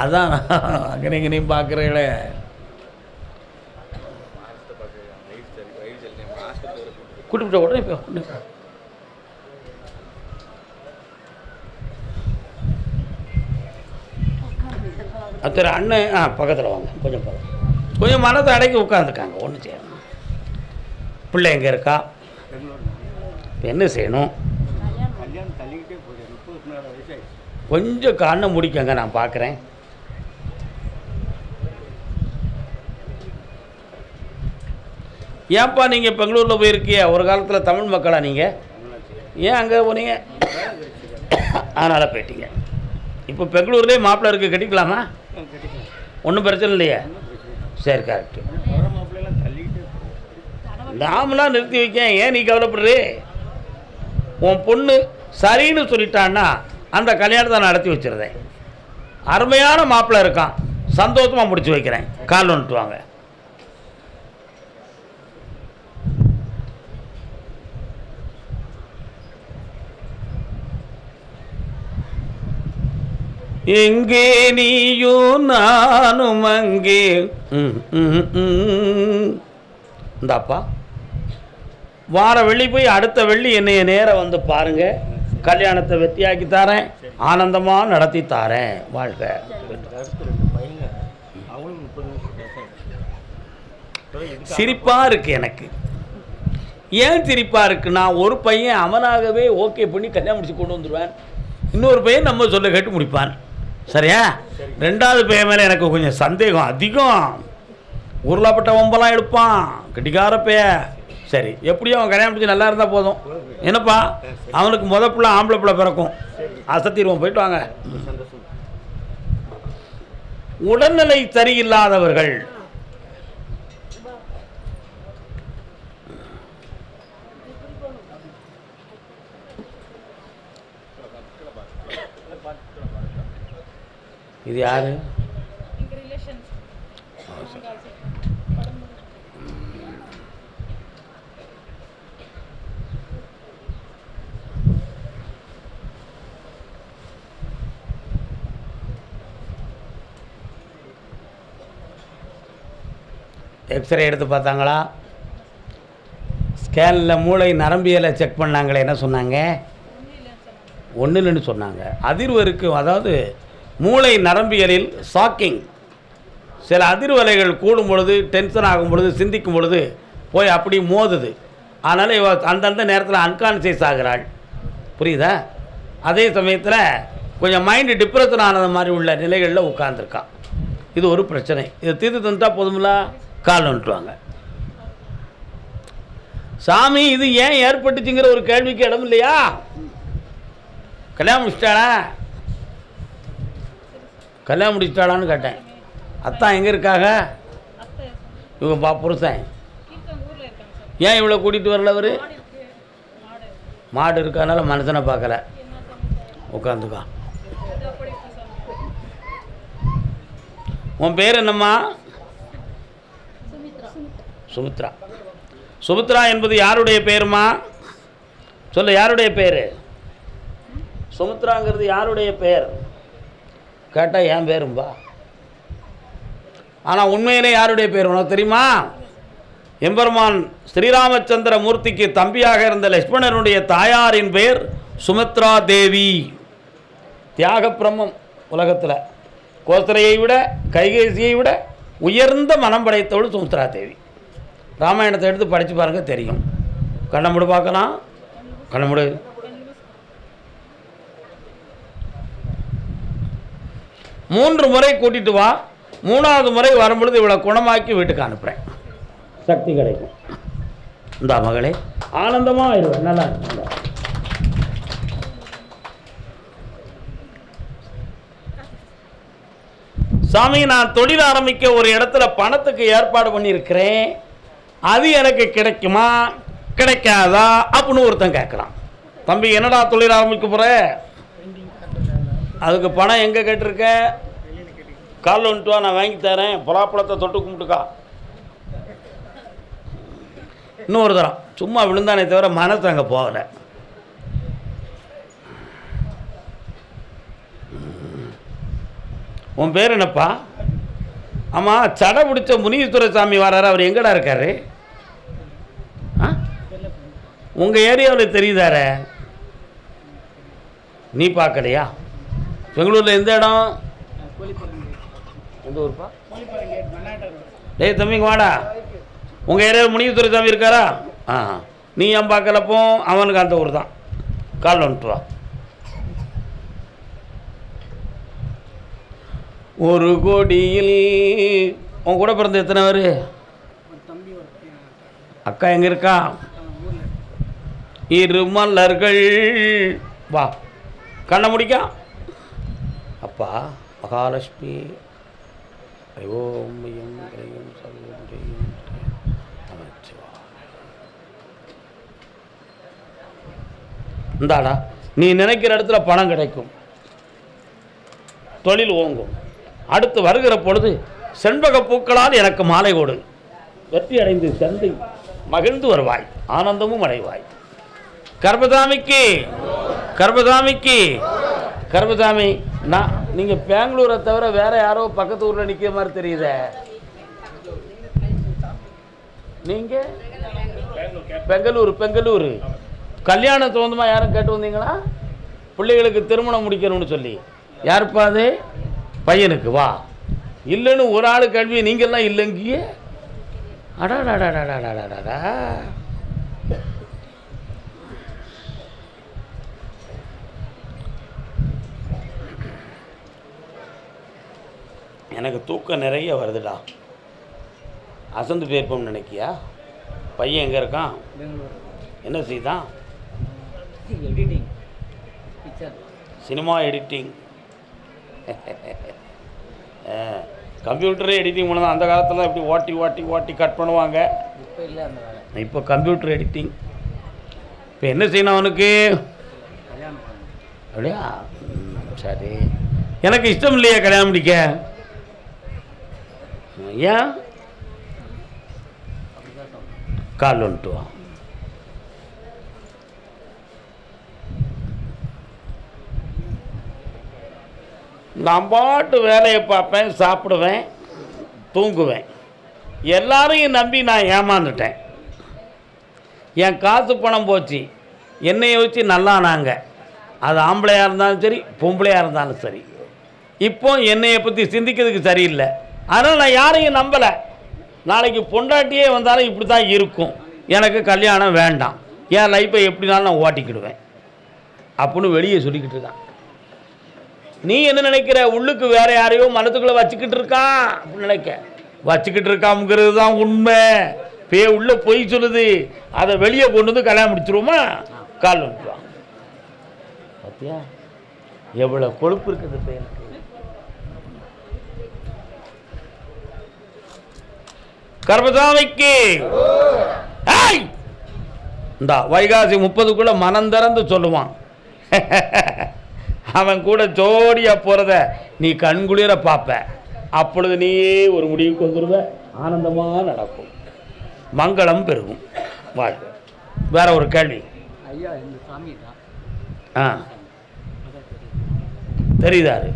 அதான் அங்கனையும் பார்க்குறீங்களே. கூட்டிட்டு உடனே இப்போ அத்தனை அண்ணன் பக்கத்தில் வாங்க, கொஞ்சம் பக்கம் கொஞ்சம் மனத்தை அடக்கி உட்காந்துருக்காங்க. ஒன்றும் செய்யணும். பிள்ளை எங்கே இருக்கா? இப்போ என்ன செய்யணும்? கொஞ்சம் கண்ணை முடிக்கங்க, நான் பார்க்குறேன். ஏன்ப்பா நீங்கள் பெங்களூரில் போயிருக்கிய? ஒரு காலத்தில் தமிழ் மக்களா நீங்கள்? ஏன் அங்கே போனீங்க? அதனால் போயிட்டீங்க. இப்போ பெங்களூர்லேயே மாப்பிள்ளை இருக்குது, கட்டிக்கலாமா? ஒன்றும் பிரச்சனை இல்லையே. சரி, கரெக்டு. நாமெல்லாம் நிறுத்தி வைக்கேன், ஏன் நீ கவலைப்படுறே? உன் பொண்ணு சரின்னு சொல்லிட்டான்னா அந்த கல்யாணத்தை நான் நடத்தி வச்சுருந்தேன். அருமையான மாப்பிள்ளை இருக்கான், சந்தோஷமாக முடிச்சு வைக்கிறேன். கால் வந்துட்டு வாங்க. எங்கே நீயும் நானும் அங்கே. இந்தாப்பா, வார வெள்ளி போய் அடுத்த வெள்ளி என்னைய நேரம் வந்து பாருங்க. கல்யாணத்தை வெற்றியாக்கி தாரேன், ஆனந்தமாக நடத்தி தாரேன். வாழ்க. சிரிப்பாக இருக்கு எனக்கு. ஏன் சிரிப்பாக இருக்குன்னா, ஒரு பையன் அவனாகவே ஓகே பண்ணி கல்யாணம் முடிச்சு கொண்டு வந்துடுவான், இன்னொரு பையன் நம்ம சொல்ல கேட்டு முடிப்பான். சரியா? ரெண்டாவது பையன் மேலே எனக்கு கொஞ்சம் சந்தேகம் அதிகம். உருளாப்பட்ட வம்பெல்லாம் எடுப்பான், கட்டிக்கார பைய. சரி, எப்படியும் அவன் கல்யாணம் முடிச்சு நல்லா இருந்தால் போதும். என்னப்பா, அவனுக்கு பிள்ளை ஆம்பளை பிள்ளை பிறக்கும், அசத்திடுவோம். போயிட்டு வாங்க. உடல்நிலை சரியில்லாதவர்கள், இது யாரு? எக்ஸ்ரே எடுத்து பார்த்தாங்களா? ஸ்கேனில் மூளை நரம்பியலை செக் பண்ணாங்களே, என்ன சொன்னாங்க? ஒன்றும் இல்லைன்னு சொன்னாங்க. அதிர்வு இருக்கும். அதாவது மூளை நரம்பியலில் ஷாக்கிங், சில அதிர்வலைகள் கூடும் பொழுது, டென்ஷன் ஆகும் பொழுது, சிந்திக்கும் பொழுது போய் அப்படி மோதுது. அதனால் இவ அந்தந்த நேரத்தில் அன்கான்சியஸ் ஆகிறாள். புரியுதா? அதே சமயத்தில் கொஞ்சம் மைண்டு டிப்ரெஷன் ஆனது மாதிரி உள்ள நிலைகளில் உட்கார்ந்துருக்கான். இது ஒரு பிரச்சனை. இதை தீர்த்து தந்துட்டா போதுமில்ல? கால் வந்துட்டுவாங்க. சாமி, இது ஏன் ஏற்பட்டுச்சுங்கிற ஒரு கேள்விக்கு இடம் இல்லையா? கல்யாணம் முடிச்சிட்டாளா? கல்யாணம் முடிச்சிட்டாளான்னு கேட்டேன். அத்தான் எங்கே இருக்காங்க? இவங்க புருஷன் ஏன் இவ்வளோ கூட்டிகிட்டு வரல? அவர் மாடு இருக்கனால மனுஷனை பார்க்கல. உட்காந்துக்கா. உன் பேர் என்னம்மா? சுமித்ரா. சுமித்ரா என்பது யாருடைய பேருமா? சொல்ல, யாருடைய பேர்? சுமித்ராங்கிறது யாருடைய பேர்? கேட்டால் என் பேரும்பா. ஆனால் உண்மையிலே யாருடைய பேர் உனக்கு தெரியுமா? எம்பெருமான் ஸ்ரீராமச்சந்திர மூர்த்திக்கு தம்பியாக இருந்த லட்சுமணனுடைய தாயாரின் பெயர் சுமித்ரா தேவி. தியாக பிரம்மம். உலகத்தில் கோசலையை விட, கைகேசியை விட உயர்ந்த மனம் படைத்தவள் சுமித்ரா தேவி. ராமாயணத்தை எடுத்து படித்து பாருங்க, தெரியும். கண்ணமுடு பார்க்கலாம். கண்ணமுடு. மூன்று முறை கூட்டிட்டு வா. மூணாவது முறை வரும்பொழுது இவளை குணமாக்கி வீட்டுக்கு அனுப்புகிறேன். சக்தி கிடைக்கும். இந்த மகளே ஆனந்தமாக ஆயிடுவேன். நல்லா இருக்கு. சாமி, நான் தொழில் ஆரம்பிக்க ஒரு இடத்துல பணத்துக்கு ஏற்பாடு பண்ணியிருக்கிறேன். அது எனக்கு கிடைக்குமா கிடைக்காதா அப்படின்னு ஒருத்தன் கேட்குறான். தம்பி, என்னடா தொழில் ஆரம்பிக்க போகிற? அதுக்கு பணம் எங்கே கேட்டிருக்க? காலில் வந்துட்டு வா, நான் வாங்கி தரேன். பலாப்பழத்தை தொட்டு கும்பிட்டுக்கா. இன்னொரு தரம் சும்மா விழுந்தானே தவிர மனசு அங்கே போகலை. உன் பேர் என்னப்பா? ஆமாம், சடை பிடிச்ச முனீஸ்வர சாமி வராரு, அவர் எங்கடா இருக்காரு? ஆ, உங்கள் ஏரியாவில் தெரியுதார? நீ பார்க்கலையா? பெங்களூரில் எந்த இடம்? எந்த ஊருப்பா? டேய் தம்பிங்க வாடா. உங்கள் ஏரியாவில் முனீஸ்வர சாமி இருக்காரா? ஆ, நீ ஏன் பார்க்கலப்போ? அவனுக்கு அந்த ஊர் தான். கால் வந்துட்டு வா. ஒரு கோடியில் உன் கூட பிறந்த எத்தனை பேர்? அக்கா எங்கே இருக்கா? இரு மலர்கள். வா, கண்ணை முடிக்கா. அப்பா மகாலட்சுமி ஓம் இந்தாடா, நீ நினைக்கிற இடத்துல பணம் கிடைக்கும், தொழில் ஓங்கும். அடுத்து வருகிற பொழுது செண்பக பூக்களால் எனக்கு மாலை கொடு. வெற்றி அடைந்து சந்தை மகிழ்ந்து வருவாய், ஆனந்தமும் அடைவாய். கர்பதாமிக்கு கர்பதாமிக்கு கர்பதாமி. நான் நீங்கள் பெங்களூரை தவிர வேற யாரோ பக்கத்து ஊரில் நிற்கிற மாதிரி தெரியுதே. நீங்கள் பெங்களூர் கல்யாணம் சம்பந்தமாக யாரும் கேட்டு வந்தீங்களா? பிள்ளைகளுக்கு திருமணம் முடிக்கணும்னு சொல்லி. யாருப்பா அது? பையனுக்கு வா. இல்லைன்னு ஒரு ஆள் கேள்வி, நீங்கள்லாம் இல்லைங்கியே. அடாடாடாடாடாடாடா. எனக்கு தூக்கம் நிறைய வருதுடா. அசந்து போயிருப்போம்னு நினைக்கியா? பையன் எங்கே இருக்கான்? என்ன செய்தான்? Editing, cinema editing. கம்ப்யூட்டரே எடிட்டிங் பண்ணதான். அந்த காலத்தில் இப்படி ஓட்டி ஓட்டி ஓட்டி கட் பண்ணுவாங்க. இப்போ இல்லை அந்த வேலை. இப்போ கம்ப்யூட்டர் எடிட்டிங். இப்போ என்ன செய்யணும் அவனுக்கு? கல்யாணம் அப்படியா? சரி, எனக்கு இஷ்டம் இல்லையா கல்யாணம் முடிக்க? ஏன்? கால் வந்துட்டு வா. நான் பாட்டு வேலையை பார்ப்பேன், சாப்பிடுவேன், தூங்குவேன். எல்லாரையும் நம்பி நான் ஏமாந்துட்டேன். என் காசு பணம் போச்சு. என்னையை வச்சு நல்லானாங்க. அது ஆம்பளையாக இருந்தாலும் சரி, பொம்பளையாக இருந்தாலும் சரி. இப்போ என்னையை பற்றி சிந்திக்கிறதுக்கு சரியில்லை. அதனால் நான் யாரையும் நம்பலை. நாளைக்கு பொண்டாட்டியே வந்தாலும் இப்படி தான் இருக்கும். எனக்கு கல்யாணம் வேண்டாம், என் லைஃப்பை எப்படினாலும் நான் ஓட்டிக்கிடுவேன் அப்படின்னு வெளியே சொல்லிக்கிட்டு இருக்கான். நீ என்ன நினைக்கிற? உள்ளுக்கு வேற யாரையோ மனத்துக்குள்ளே வச்சுக்கிட்டு இருக்கான் அப்படின்னு நினைக்க. வச்சுக்கிட்டு இருக்காங்கிறது தான் உண்மை. உள்ள பொய் சொல்லுது. அதை வெளியே கொண்டு வந்து கல்யாணம் முடிச்சிருவோமா? கால் வந்துடுவான். பார்த்தியா எவ்வளோ கொழுப்பு இருக்குது பையனுக்கு. கர்பதாமிக்கு இந்த வைகாசி 30க்குள்ள மனம் திறந்து சொல்லுவான். அவன் கூட ஜோடியாக போகிறத நீ கண்குளிர பார்ப்ப. அப்பொழுது நீயே ஒரு முடிவுக்கு வந்துடுவ. ஆனந்தமாக நடக்கும், மங்களம் பெருகும், வாழ்க. வேற ஒரு கேள்வி. ஐயா, இந்த சாமி தெரியுதாரு?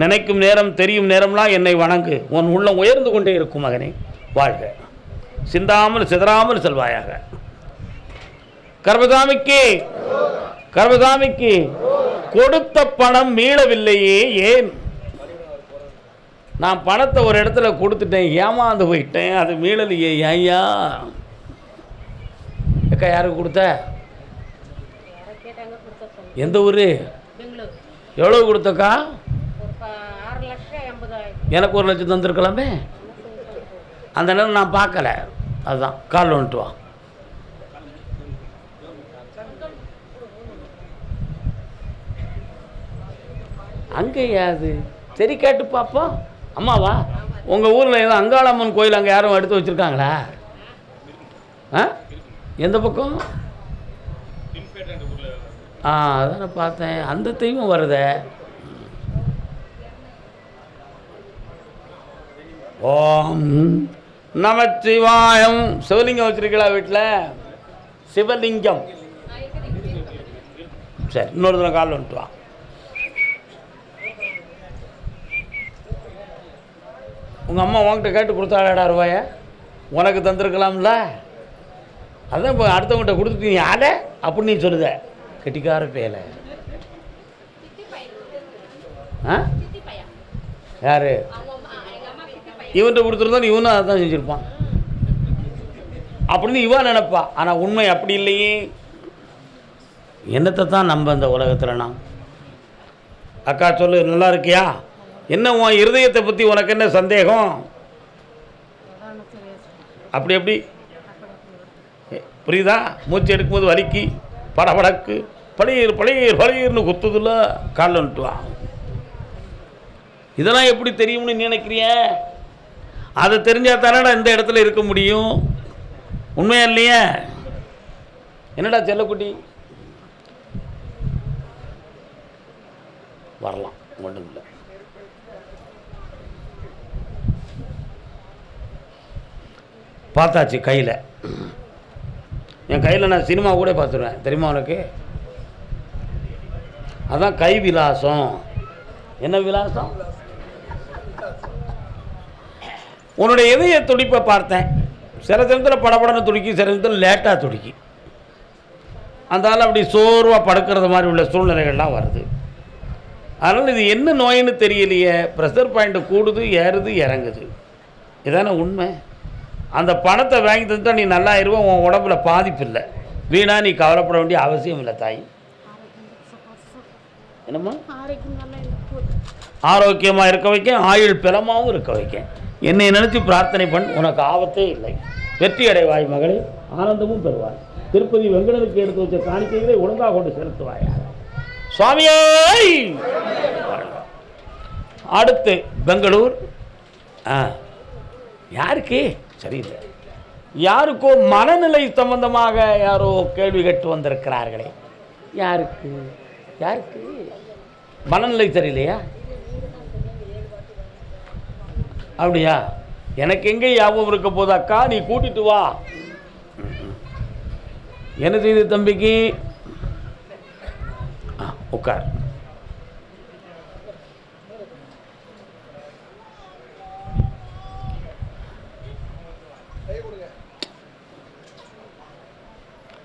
நினைக்கும் நேரம் தெரியும் நேரம்லாம் என்னை வணங்கு, உன் உள்ளம் உயர்ந்து கொண்டே இருக்கும் மகனே, வாழ்க. சிந்தாமல் சிதறாமல் செல்வாயாக. கர்பதாமிக்கு கர்பதாமிக்கு கொடுத்த பணம் மீளவில்லையே, ஏன்? நான் பணத்தை ஒரு இடத்துல கொடுத்துட்டேன், ஏமாந்து போயிட்டேன், அது மீளலையே, ஐயா. அக்கா யாருக்கு கொடுத்த? எந்த ஊர்? எவ்வளோ கொடுத்தக்கா? எனக்கு 1 லட்சம் தந்துருக்கலாமே. அந்த நேரம் நான் பார்க்கல. அதுதான் கால் வந்துட்டு வா. அங்கேயாது சரி, கேட்டு பார்ப்போம். அம்மாவா, உங்கள் ஊரில் ஏதோ அங்காளம்மன் கோயில் அங்கே யாரும் எடுத்து வச்சுருக்காங்களா? ஆ, எந்த பக்கம்? அதான் நான் பார்த்தேன். அந்த தெய்வம் வருத. ஓம் நமச்சிவாயம். சிவலிங்கம் வச்சுருக்கீங்களா வீட்டில்? சிவலிங்கம். சரி, இன்னொரு தினம் கால் வந்துட்டு வா. உங்கள் அம்மா உன்கிட்ட கேட்டு கொடுத்தாடா ரூபாய, உனக்கு தந்திருக்கலாம்ல. அதான் இப்போ அடுத்தவங்ககிட்ட கொடுத்துட்டு நீ ஆட அப்படின்னு நீ சொல்லுத. கெட்டிக்கார பேலை. ஆ யார் இவன்கிட்ட கொடுத்துருந்தா இவனும் அதை தான் செஞ்சுருப்பான் அப்படின்னு இவன் நினைப்பா. ஆனால் உண்மை அப்படி இல்லையே. என்னத்தை தான் நம்ப இந்த உலகத்தில் நான். அக்கா சொல்லு, நல்லா இருக்கியா? என்ன உன் இருதயத்தை பற்றி உனக்கு என்ன சந்தேகம்? அப்படி எப்படி புரியுதா? மூச்சு எடுக்கும்போது வலிக்கு படபடக்கு பழையர் பழையர் பழையர்னு குத்துதுல காலில் வந்துட்டுவா. இதெல்லாம் எப்படி தெரியும்னு நினைக்கிறிய? அதை தெரிஞ்சால் தானடா இந்த இடத்துல இருக்க முடியும். உண்மையா இல்லையா? என்னடா செல்லக்குட்டி வரலாம், ஒன்றும் இல்லை. பார்த்தாச்சு கையில். என் கையில் நான் சினிமா கூட பார்த்துருவேன் தெரியுமா உனக்கு? அதான் கை விலாசம். என்ன விலாசம்? உன்னுடைய இதய துடிப்பை பார்த்தேன். சில சமயத்தில் படப்படன்னு துடிக்கி, சில சமயத்தில் லேட்டாக துடிக்கி. அதனால் அப்படி சோர்வாக படுக்கிறது மாதிரி உள்ள சூழ்நிலைகள்லாம் வருது. அதனால் இது என்ன நோயின்னு தெரியலையே. ப்ரெஷர் பாயிண்ட்டு கூடுது, ஏறுது, இறங்குது. இதானே உண்மை. அந்த பணத்தை வாங்கி தந்துட்டால் நீ நல்லா ஆயிடுவோம். உன் உடம்புல பாதிப்பு இல்லை. வீணாக நீ கவலைப்பட வேண்டிய அவசியம் இல்லை தாய். என்னம்மா? ஆரோக்கியமாக இருக்க வைக்க, ஆயுள் பலமாகவும் இருக்க வைக்க. என்னை நினைத்து பிரார்த்தனை பண்ண, உனக்கு ஆபத்தே இல்லை. வெற்றி அடைவாய் மகளே, ஆனந்தமும் பெறுவாய். திருப்பதி வெங்கடனுக்கு எடுத்து வச்ச காணிக்கைகளை ஒழுங்காக கொண்டு செலுத்துவாய். சுவாமியே. அடுத்து பெங்களூர். யாருக்கு சரியில்லை, யாருக்கோ மனநிலை சம்பந்தமாக யாரோ கேள்வி கேட்டு வந்திருக்கிறார்களே. யாருக்கு யாருக்கு மனநிலை சரியில்லையா? அப்படியா? எனக்கு எங்கே ஞாபகம் இருக்க போது அக்கா, நீ கூட்டிட்டு வா. என்ன செய்து தம்பிக்கு? உட்கார்.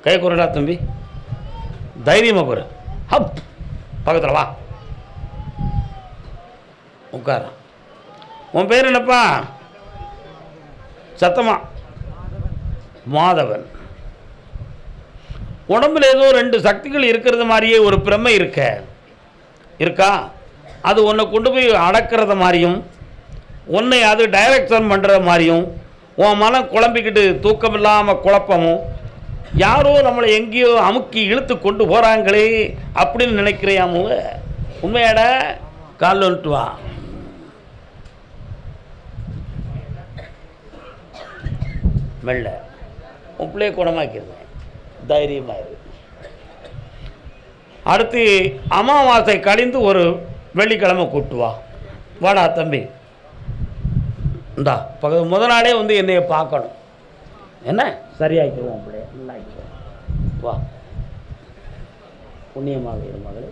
கை குறடா தம்பி, தைரியமாக குறு. ஹப், பக்கத்தில் வா, உட்கார. உன் பேர் என்னப்பா? சத்தமா. மாதவன். உடம்புல ஏதோ 2 சக்திகள் இருக்கிறது மாதிரியே ஒரு பிரமை இருக்கா? அது உன்னை கொண்டு போய் அடக்கிறது மாதிரியும், உன்னை அது டைரக்ஷன் பண்ணுறது மாதிரியும், உன் மனம் குழம்பிக்கிட்டு தூக்கம் இல்லாமல் குழப்பமும், யாரோ நம்மளை எங்கேயோ அமுக்கி இழுத்து கொண்டு போகிறாங்களே அப்படின்னு நினைக்கிறியாமோ? உண்மையாட? காலில் வந்துட்டு வா. மெல்ல உன் பிள்ளைய குணமாக்கிடுவேன். தைரியமாயிரு. அடுத்து அமாவாசை கழிந்து ஒரு வெள்ளிக்கிழமை கூட்டு வா. வாடா தம்பி. இந்தா முதல் நாளே வந்து என்னைய பார்க்கணும். என்ன சரியாக்கிடுவோம் உன் பிள்ளைய, நல்லா ஆக்கிடுவோம். வா, புண்ணியமாக இரு மகளே.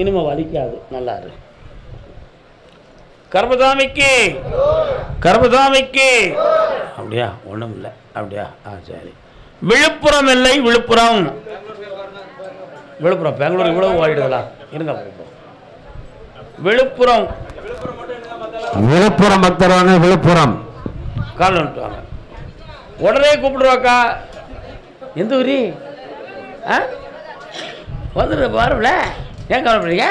இனிமே வலிக்காது, நல்லா இரு. கர்மசாமிக்கு கர்மசாமிக்கு. அப்படியா? ஒன்றும் இல்லை. அப்படியா? சரி. விழுப்புரம் இல்லை, விழுப்புரம் விழுப்புரம். பெங்களூர் இவ்வளவு ஓடிடுதா? இருங்க. விழுப்புரம் விழுப்புரம் பக்தரான விழுப்புரம் கால் வந்துட்டுவாங்க. உடனே கூப்பிடுவாக்கா. எந்த ஊரி? வந்துடு பாருல. ஏன் கவலைப்படுறீங்க?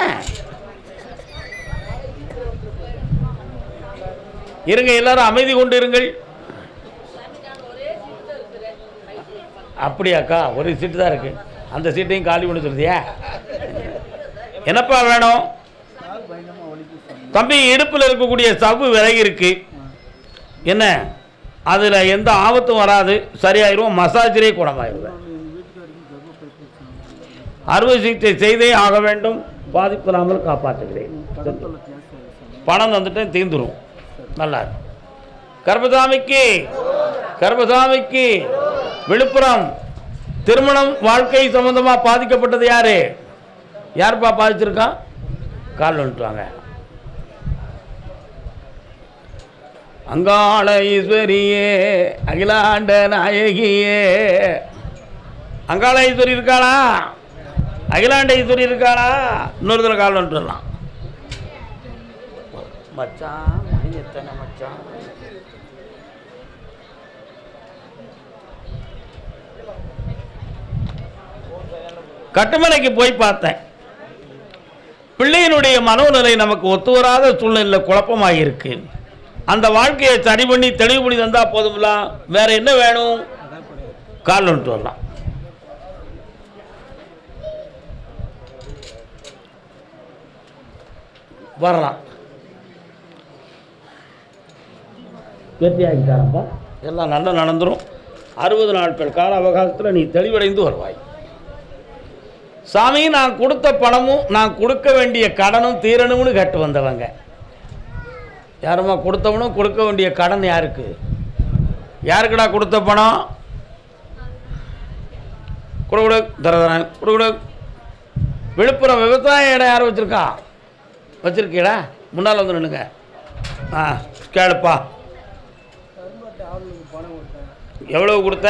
இருங்க, எல்லாரும் அமைதி கொண்டு இருங்கள். அப்படியாக்கா? ஒரு சீட்டு தான் இருக்கு, அந்த சீட்டையும் காலி பண்ணி சொல்லுதியா? என்னப்பா வேணும் தம்பி? இடுப்பில் இருக்கக்கூடிய சவ்வு விலகி இருக்கு. என்ன, அதில் எந்த ஆபத்தும் வராது, சரியாயிரும். மசாஜிலே குணமாயிருவேன். அறுவை சிகிச்சை செய்தே ஆக வேண்டும். பாதிப்பில்லாமல் காப்பாற்றுகிறேன். பணம் வந்துட்டேன், தீர்ந்துடும். நல்லா இருக்கு. கர்மசாமிக்கு கர்மசாமிக்கு. விழுப்புரம். திருமணம் வாழ்க்கை சம்பந்தமாக பாதிக்கப்பட்டது யாரு? யாருப்பா பாதிச்சிருக்கான்? கால் வந்துட்டு வாங்க. அங்காள ஈஸ்வரியே அகிலாண்ட நாயகியே. அங்காள ஈஸ்வரி இருக்காளா? அகிலாண்ட ஈஸ்வரி இருக்காளா? இன்னொரு தடவை கால் வந்துட்டு வரலாம். மச்சான் மணி எத்தனை மச்சான்? கட்டுமலைக்கு போய் பார்த்தேன். பிள்ளையினுடைய மனோநிலை நமக்கு ஒத்து வராத சூழ்நிலையில் குழப்பமாக இருக்கு. அந்த வாழ்க்கையை சரி பண்ணி தெளிவு பண்ணி தந்தால் போதும்ல. வேற என்ன வேணும்? கால் வந்துட்டு வரலாம். வரலாம். வெற்றியாகிட்டாரப்பா. எல்லாம் நல்லா நடந்துடும். 60 நாட்கள் கால அவகாசத்தில் நீ தெளிவடைந்து வருவாய். சாமி, நான் கொடுத்த பணமும் நான் கொடுக்க வேண்டிய கடனும் தீரணும்னு கேட்டு வந்தவங்க யாருமா? கொடுத்தவனும் கொடுக்க வேண்டிய கடன் யாருக்கு? யாருக்குடா கொடுத்த பணம்? கொடுக்குடு தரதரன் கொடுக்குடு. விழுப்புரம் விவசாய இடம் யாரும் வச்சுருக்கா? வச்சுருக்கீடா? முன்னால் வந்து நின்னுங்க. கேளுப்பா. எவ்வளவு கொடுத்த?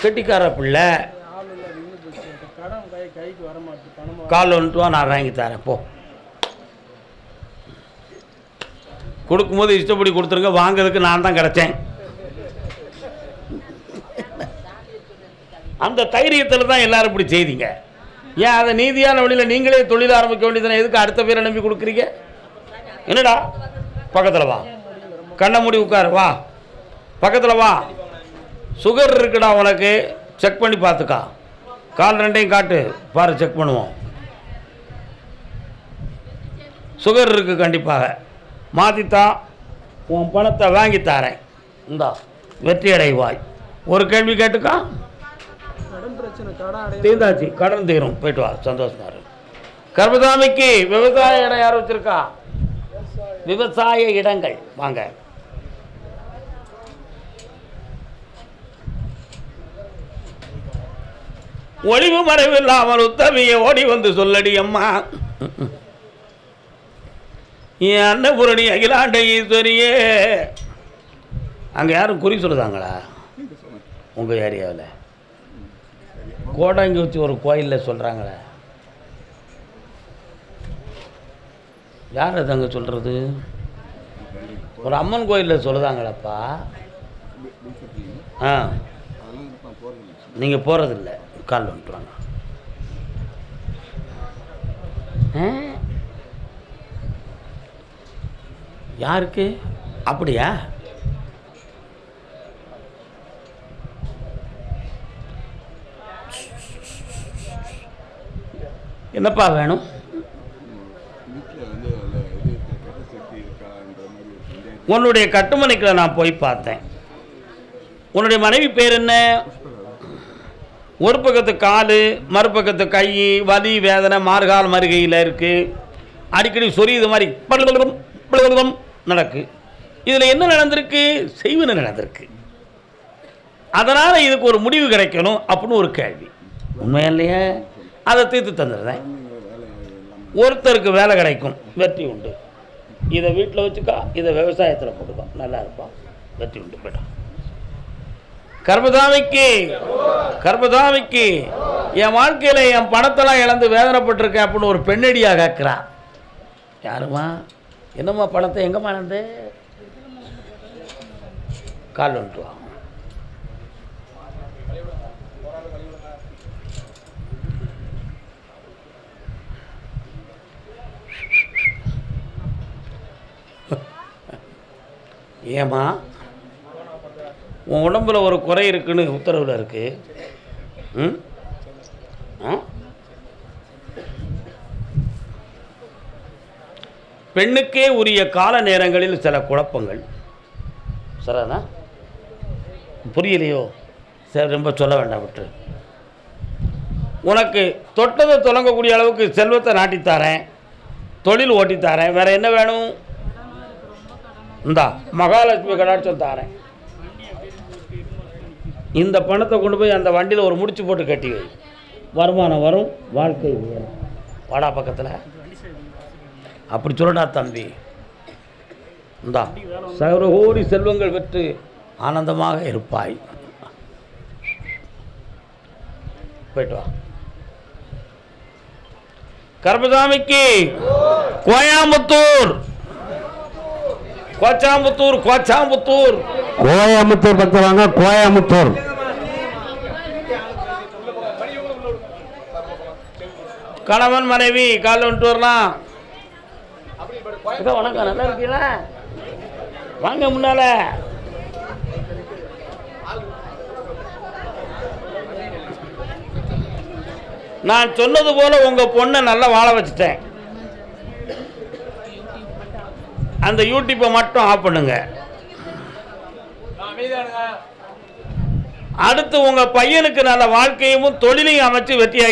கெட்டிக்கார பிள்ளை. கால் வந்துட்டு வா, நான் வாங்கி தரேன். போ. கொடுக்கும்போது இஷ்டப்படி கொடுத்துருங்க. வாங்கிறதுக்கு நான் தான் கிடச்சேன். அந்த தைரியத்தில் தான் எல்லாரும் இப்படி செய்தீங்க. ஏன் அதை நீதியான வழியில் நீங்களே தொழில் ஆரம்பிக்க வேண்டியதுனா எதுக்கு அடுத்த பேரை நம்பி கொடுக்குறீங்க? என்னடா பக்கத்தில் வா, கண்ணை மூடி உட்காரு. வா பக்கத்தில் வா. சுகர் இருக்குடா உனக்கு, செக் பண்ணி பார்த்துக்கா. கால் ரெண்டையும் காட்டு பாரு, செக் பண்ணுவோம். சுகர் இருக்குது கண்டிப்பாக. மாற்றித்தான் உன் பணத்தை வாங்கி தரேன். இந்தா வெற்றி அடைவாய். ஒரு கேள்வி கேட்டுக்கா. தீர்ந்தாச்சு, கடன் தீரும். போயிட்டு வா, சந்தோஷமா இருக்கு. கர்மசாமிக்கு விவசாய இடம் யாரும் வச்சிருக்கா? விவசாய இடங்கள் வாங்க. ஒளிவு மறைவில்லாமல் உத்தமியை ஓடி வந்து சொல்லடி அம்மா. என் அன்னபூரணி அகிலாண்ட ஈஸ்வரியே. அங்கே யாரும் குறி சொல்லுதாங்களா? உங்கள் ஏரியாவில் கோடாங்கி வச்சு ஒரு கோயிலில் சொல்கிறாங்களே, யார் அது அங்கே சொல்கிறது? ஒரு அம்மன் கோயிலில் சொல்லுதாங்களப்பா. நீங்கள் போகிறதில்ல. கால் வந்துட்டுவாங்க. யாருக்கு? அப்படியா? என்னப்பா வேணும்? உன்னுடைய கட்டுமனைக்குள்ள நான் போய் பார்த்தேன். உன்னுடைய மனைவி பேர் என்ன? ஒரு பக்கத்து காலு, மறுபக்கத்து கை, வலி வேதனை மார்கால் மருகையில் இருக்குது. அடிக்கடி சொரியுது மாதிரி பழுதம் நடக்கு. இதில் என்ன நடந்திருக்கு? செய்வன நடந்திருக்கு. அதனால் இதுக்கு ஒரு முடிவு கிடைக்கணும் அப்படின்னு ஒரு கேள்வி. உண்மையா இல்லையா? அதை தீர்த்து தந்துடுறேன். ஒருத்தருக்கு வேலை கிடைக்கும், வெற்றி உண்டு. இதை வீட்டில் வச்சுக்கா, இதை விவசாயத்தில் போட்டுக்கோ, நல்லா இருப்பான், வெற்றி உண்டு. போய்ட்டான். கர்மசாமிக்கு என் வாழ்க்கையில் என் பணத்தெல்லாம் இழந்து வேதனைப்பட்டிருக்கேன் அப்படின்னு ஒரு பெண்ணடியாக கேட்குறா. யாருமா? என்னம்மா பணத்தை எங்கம்மா இழந்து? கால் வந்துட்டு வா. ஏம்மா, உன் உடம்புல ஒரு குறை இருக்குன்னு உத்தரவில் இருக்கு. பெண்ணுக்கே உரிய கால நேரங்களில் சில குழப்பங்கள். சரிண்ணா? புரியலையோ? சரி, ரொம்ப சொல்ல வேண்டாம், விட்டு. உனக்கு தொட்டதை தொடங்கக்கூடிய அளவுக்கு செல்வத்தை நாட்டித்தாரேன், தொழில் ஓட்டித்தாரேன். வேற என்ன வேணும்? இந்தா மகாலட்சுமி கடாட்சம் தாரேன். இந்த பணத்தை கொண்டு போய் அந்த வண்டியில் ஒரு முடிச்சு போட்டு கட்டி வை. வருமானம் வரும், வாழ்க்கை உயரும். வாடா பக்கத்தில். அப்படி சொல்லடா தம்பி. இந்தா சகல கோடி செல்வங்கள் பெற்று ஆனந்தமாக இருப்பாய். போயிட்டு வா. கருப்பசாமிக்கு கோயம்புத்தூர் கோச்சாம்புத்தூர் கோச்சாம்புத்தூர் கோயம்புத்தூர் பக்கம் வாங்க. கோயம்புத்தூர் கணவன் மனைவி காலைல வந்துட்டு வரலாம். வணக்கம், நல்லா இருக்கீங்களா? வாங்க முன்னால. நான் சொன்னது போல உங்க பொண்ணை நல்லா வாழ வச்சுட்டேன். அந்த யூடியூப்பை மட்டும் ஆஃப் பண்ணுங்க. அடுத்து உங்க பையனுக்கு நல்ல வாழ்க்கையும் தொழிலையும் அமைச்சு வெற்றியாக்கி